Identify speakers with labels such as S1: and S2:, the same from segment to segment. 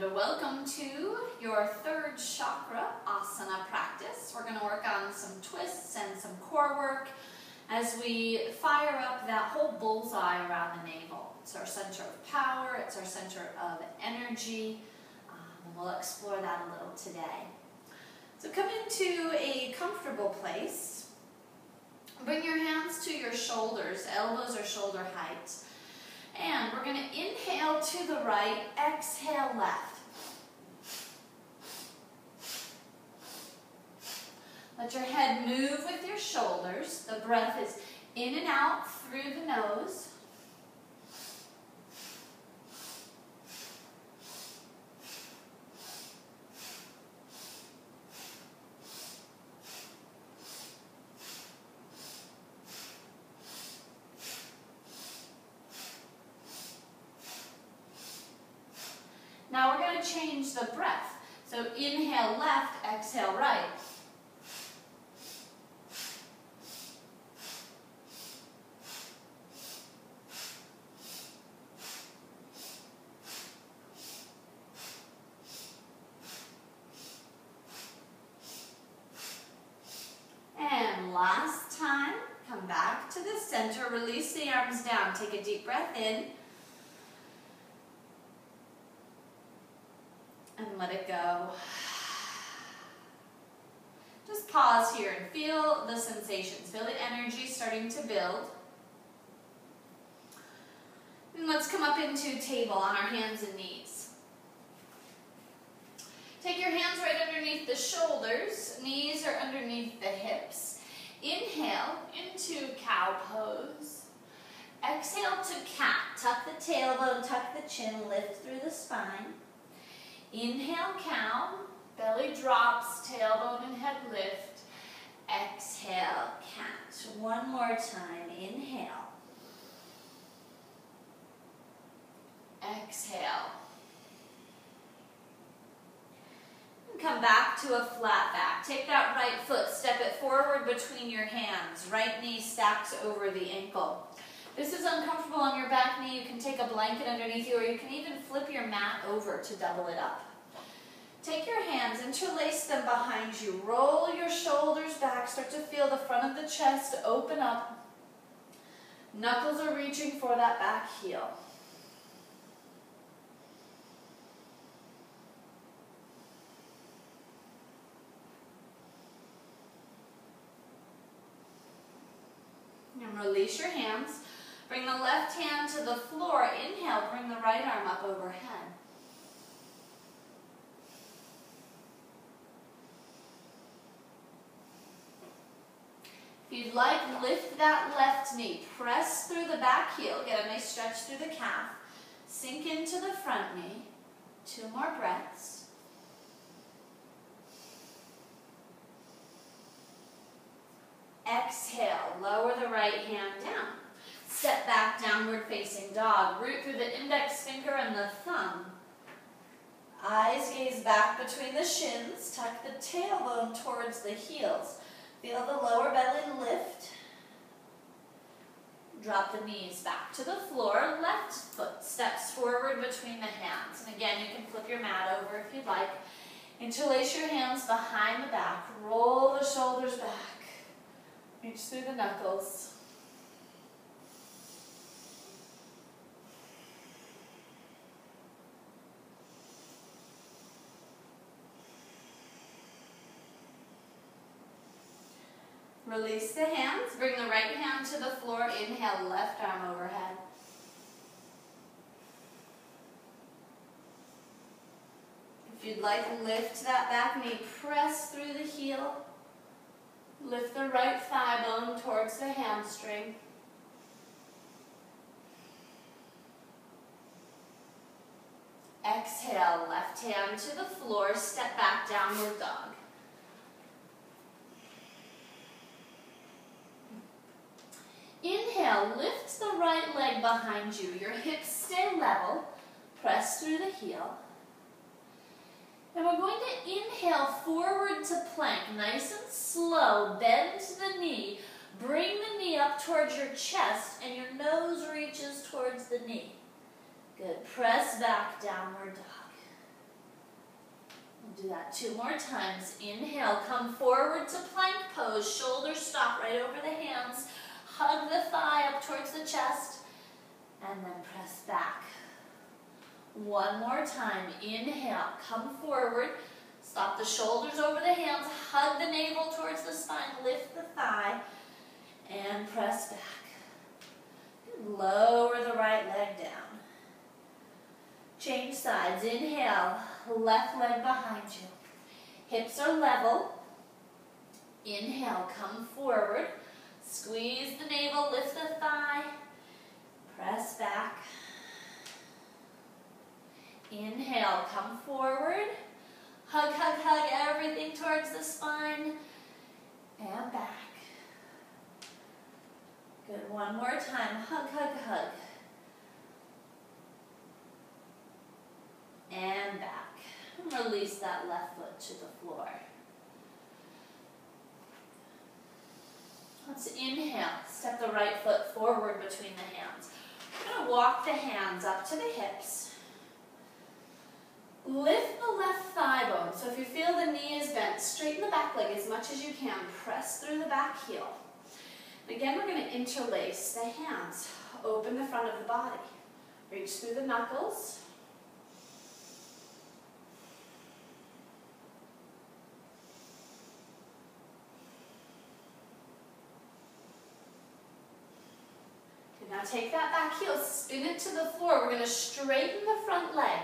S1: And welcome to your third Chakra Asana practice. We're going to work on some twists and some core work as we fire up that whole bullseye around the navel. It's our center of power, it's our center of energy, and we'll explore that a little today. So come into a comfortable place. Bring your hands to your shoulders, elbows or shoulder height. And we're going to inhale to the right, exhale left. Let your head move with your shoulders. The breath is in and out through the nose. Now we're going to change the breath. So inhale left, exhale right. And last time, come back to the center, release the arms down, take a deep breath in. And let it go. Just pause here and feel the sensations. Feel the energy starting to build. And let's come up into table on our hands and knees. Take your hands right underneath the shoulders. Knees are underneath the hips. Inhale into cow pose. Exhale to cat. Tuck the tailbone, tuck the chin, lift through the spine. Inhale, cow, belly drops, tailbone and head lift. Exhale, cat. One more time. Inhale. Exhale. And come back to a flat back. Take that right foot, step it forward between your hands. Right knee stacks over the ankle. This is uncomfortable on your back knee. You can take a blanket underneath you, or you can even flip your mat over to double it up. Take your hands, interlace them behind you. Roll your shoulders back. Start to feel the front of the chest open up. Knuckles are reaching for that back heel. And release your hands. Bring the left hand to the floor. Inhale, bring the right arm up overhead. If you'd like, lift that left knee. Press through the back heel. Get a nice stretch through the calf. Sink into the front knee. 2 more breaths. Exhale. Lower the right hand down. Step back, downward facing dog. Root through the index finger and the thumb. Eyes gaze back between the shins. Tuck the tailbone towards the heels. Feel the lower belly lift. Drop the knees back to the floor. Left foot steps forward between the hands. And again, you can flip your mat over if you'd like. Interlace your hands behind the back. Roll the shoulders back. Reach through the knuckles. Release the hands. Bring the right hand to the floor. Inhale, left arm overhead. If you'd like, lift that back knee. Press through the heel. Lift the right thigh bone towards the hamstring. Exhale, left hand to the floor. Step back, downward dog. Inhale, lift the right leg behind you. Your hips stay level. Press through the heel. And we're going to inhale forward to plank. Nice and slow. Bend the knee. Bring the knee up towards your chest and your nose reaches towards the knee. Good. Press back, downward dog. Do that 2 more times. Inhale, come forward to plank pose. Shoulders stop right over the hands. Hug the thigh up towards the chest. And then press back. 1 more time. Inhale, come forward. Stop the shoulders over the hands. Hug the navel towards the spine. Lift the thigh. And press back. Lower the right leg down. Change sides. Inhale, left leg behind you. Hips are level. Inhale, come forward. Squeeze the navel, lift the thigh. Press back. Inhale, come forward. Hug, hug, hug everything towards the spine. And back. Good, 1 more time. Hug, hug, hug. And back. And release that left foot to the floor. Let's inhale. Step the right foot forward between the hands. We're going to walk the hands up to the hips. Lift the left thigh bone. So if you feel the knee is bent, straighten the back leg as much as you can. Press through the back heel. Again, we're going to interlace the hands. Open the front of the body. Reach through the knuckles. Okay, now take that back heel, spin it to the floor. We're going to straighten the front leg.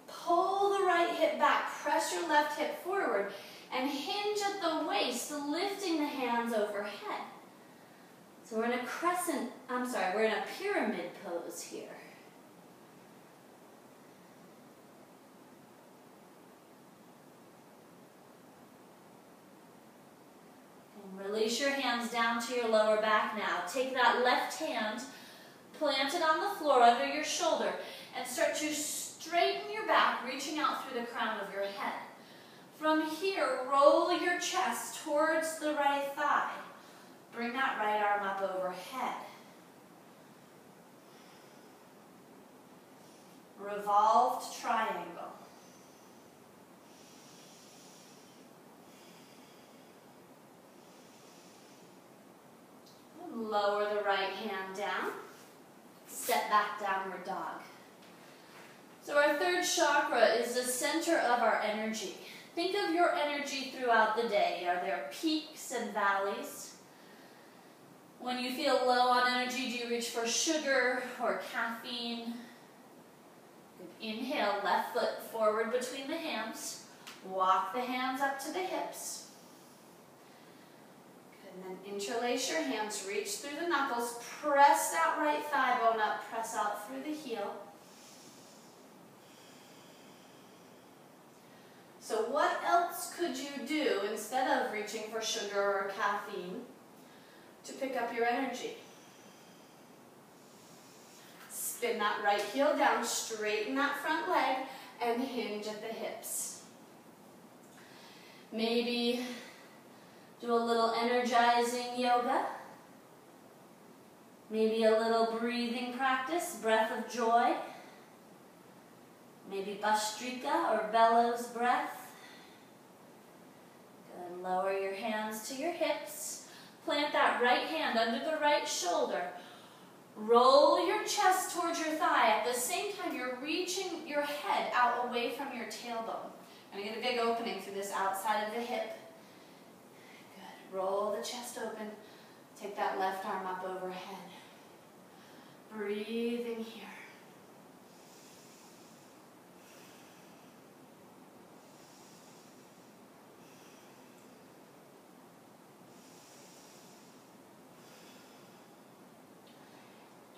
S1: Pull the right hip back. Press your left hip forward. And hinge at the waist, lifting the hands overhead. So we're in we're in a pyramid pose here. And release your hands down to your lower back now. Take that left hand, plant it on the floor under your shoulder, and start to straighten your back, reaching out through the crown of your head. From here, roll your chest towards the right thigh. Bring that right arm up overhead. Revolved triangle. Lower the right hand down. Step back, downward dog. So our third chakra is the center of our energy. Think of your energy throughout the day. Are there peaks and valleys? When you feel low on energy, do you reach for sugar or caffeine? Good. Inhale, left foot forward between the hands. Walk the hands up to the hips. Good. And then interlace your hands, reach through the knuckles, press that right thigh bone up, press out through the heel. So what else could you do instead of reaching for sugar or caffeine to pick up your energy? Spin that right heel down, straighten that front leg, and hinge at the hips. Maybe do a little energizing yoga. Maybe a little breathing practice, breath of joy. Maybe Bhastrika or bellows breath. Good. Lower your hands to your hips. Plant that right hand under the right shoulder. Roll your chest towards your thigh. At the same time, you're reaching your head out away from your tailbone. I'm going to get a big opening through this outside of the hip. Good. Roll the chest open. Take that left arm up overhead. Breathing here.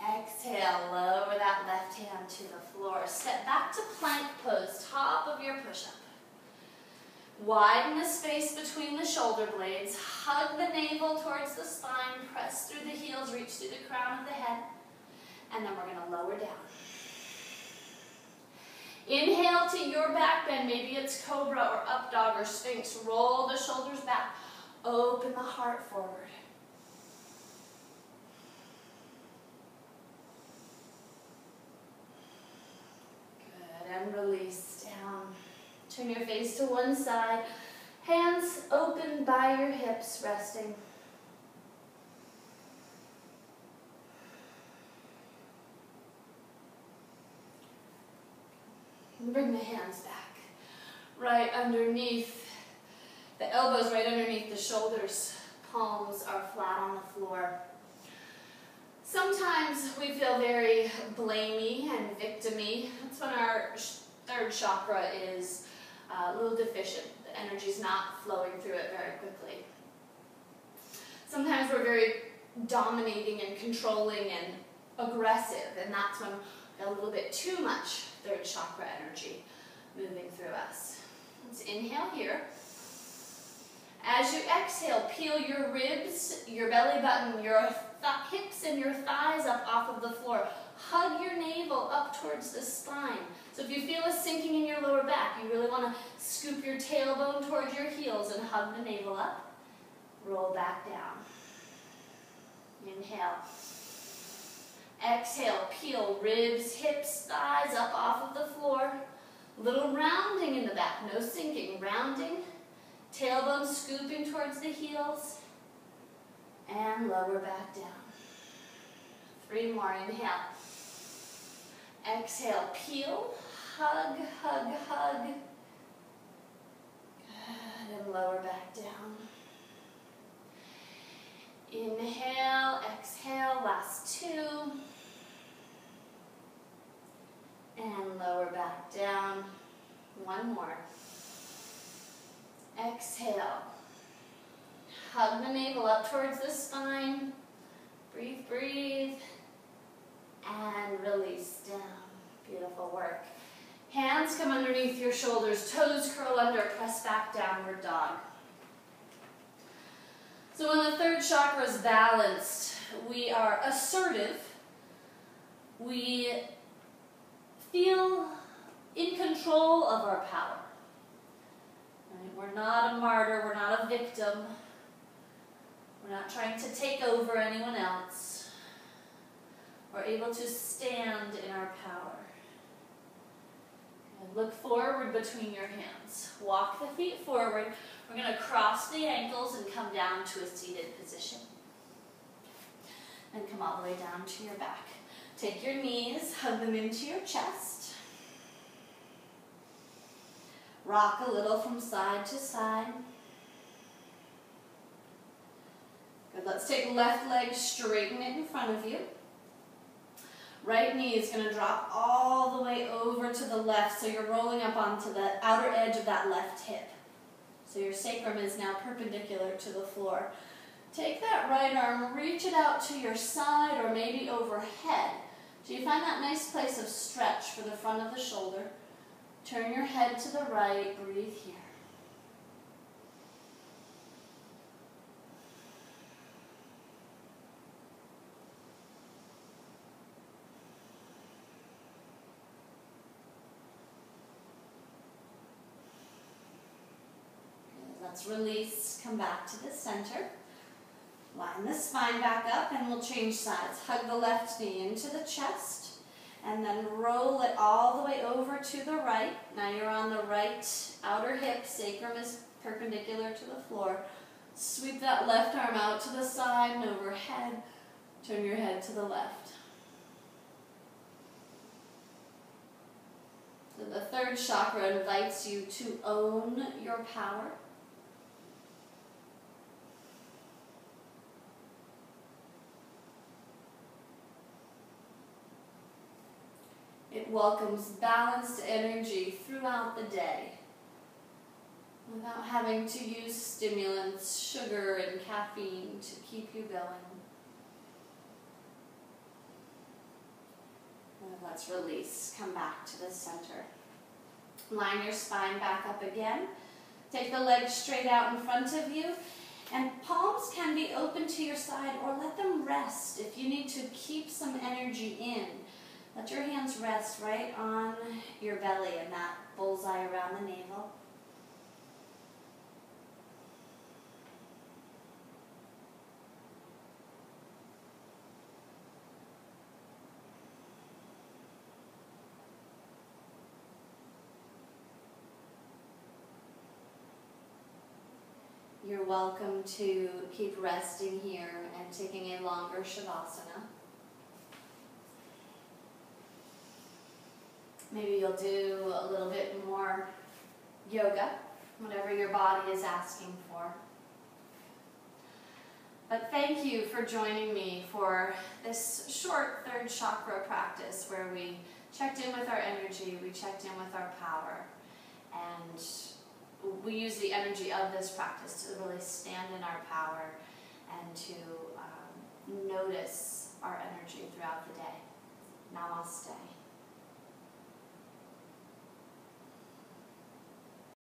S1: Exhale, lower that left hand to the floor. Step back to plank pose, top of your push-up. Widen the space between the shoulder blades. Hug the navel towards the spine. Press through the heels, reach through the crown of the head. And then we're going to lower down. Inhale to your back bend. Maybe it's cobra or up dog or sphinx. Roll the shoulders back. Open the heart forward. And release down Turn your face to one side. Hands open by your hips, resting. And bring the hands back. Right underneath the elbows, right underneath the shoulders. Palms are flat on the floor. Sometimes we feel very blamey and victim-y. That's when our third chakra is a little deficient. The energy's not flowing through it very quickly. Sometimes we're very dominating and controlling and aggressive, and that's when we have a little bit too much third chakra energy moving through us. Let's inhale here. As you exhale, peel your ribs, your belly button, your hips and your thighs up off of the floor. Hug your navel up towards the spine. So if you feel a sinking in your lower back, you really want to scoop your tailbone towards your heels and hug the navel up. Roll back down. Inhale. Exhale, peel ribs, hips, thighs up off of the floor. Little rounding in the back, no sinking, rounding. Tailbone scooping towards the heels. And lower back down. 3 more, inhale. Exhale, peel, hug, hug, hug. Good, and lower back down. Inhale, exhale, last 2. And lower back down. 1 more. Exhale. Hug the navel up towards the spine. Breathe, breathe. And release down. Beautiful work. Hands come underneath your shoulders. Toes curl under. Press back, downward dog. So when the third chakra is balanced, we are assertive. We feel in control of our power. Right? We're not a martyr. We're not a victim. We're not trying to take over anyone else. We're able to stand in our power. And look forward between your hands. Walk the feet forward. We're going to cross the ankles and come down to a seated position. And come all the way down to your back. Take your knees, hug them into your chest. Rock a little from side to side. Good. Let's take left leg, straighten it in front of you. Right knee is going to drop all the way over to the left, so you're rolling up onto the outer edge of that left hip. So your sacrum is now perpendicular to the floor. Take that right arm, reach it out to your side or maybe overhead. So you find that nice place of stretch for the front of the shoulder. Turn your head to the right, breathe here. Let's release, come back to the center. Line the spine back up and we'll change sides. Hug the left knee into the chest and then roll it all the way over to the right. Now you're on the right outer hip, sacrum is perpendicular to the floor. Sweep that left arm out to the side and overhead. Turn your head to the left. So the third chakra invites you to own your power. It welcomes balanced energy throughout the day without having to use stimulants, sugar, and caffeine to keep you going. And let's release. Come back to the center. Line your spine back up again. Take the legs straight out in front of you. And palms can be open to your side or let them rest if you need to keep some energy in. Let your hands rest right on your belly and that bullseye around the navel. You're welcome to keep resting here and taking a longer Shavasana. Maybe you'll do a little bit more yoga, whatever your body is asking for. But thank you for joining me for this short third chakra practice where we checked in with our energy, we checked in with our power, and we use the energy of this practice to really stand in our power and to notice our energy throughout the day. Namaste.